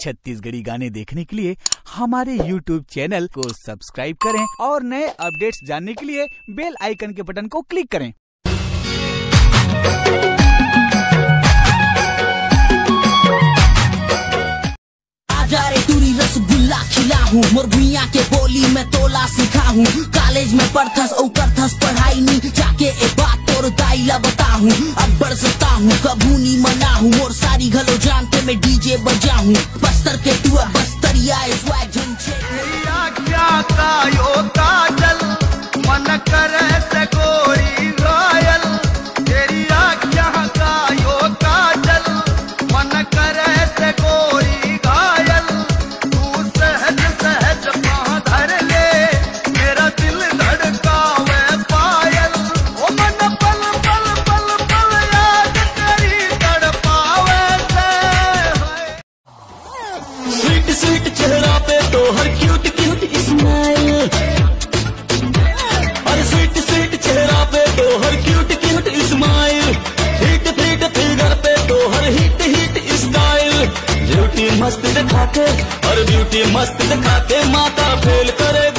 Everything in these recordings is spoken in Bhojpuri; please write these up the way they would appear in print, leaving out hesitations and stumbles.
छत्तीसगढ़ी गाने देखने के लिए हमारे YouTube चैनल को सब्सक्राइब करें और नए अपडेट्स जानने के लिए बेल आइकन के बटन को क्लिक करें। आजा रे दूरी रसगुल्ला खिला हूँ, मोर भुइया के बोली में तोला सिखा हूँ। कॉलेज में पढ़थस और करथस पढ़ाई नी, जाके एक बात तोर दाइला बता हूँ। अब बरसता हूँ कभू नी मना हूँ, मोर सारी घलो जानते मैं डीजे बजा हूँ। बस्तर के तू बस्तरिया स्वैग झंझे क्या कायो काजल मन करे से गोरी घायल। तेरी आँखियाँ कायो काजल मन करे से गोरी घायल। तू सहज सहज पाँव धर ले, मेरा दिल धड़कावे पायल। ओ मन पल पल पल पल याद करी तड़पावे से। स्वीट स्वीट चेहरा पे तो हर क्यूट क्यूट स्माइल, और स्वीट स्वीट चेहरा पे तो हर cute cute smile. Hit fit figure पे तो हर हिट हिट स्टाइल। ब्यूटी मस्त दिखा के और ब्यूटी मस्त दिखा के माता फेल करे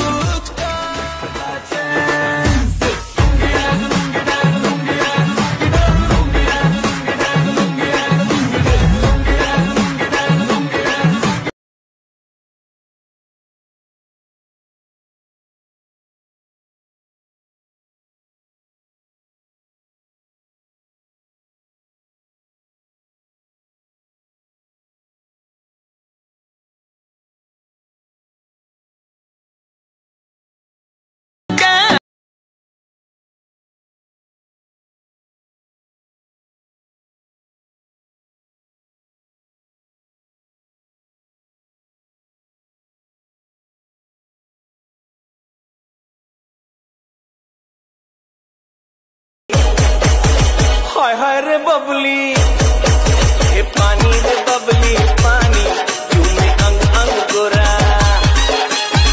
हाय हाय रे बबली, हे पानी रे बबली पानी, क्यों मैं अंग अंग गोरा।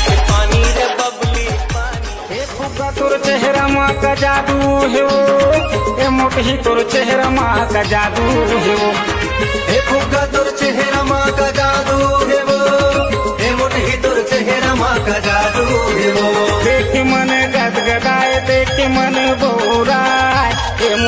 हे पानी रे बबली पानी, हे फुका तोर चेहरा माँ का जादू है, हे मोटी तोर चेहरा माँ का जादू है।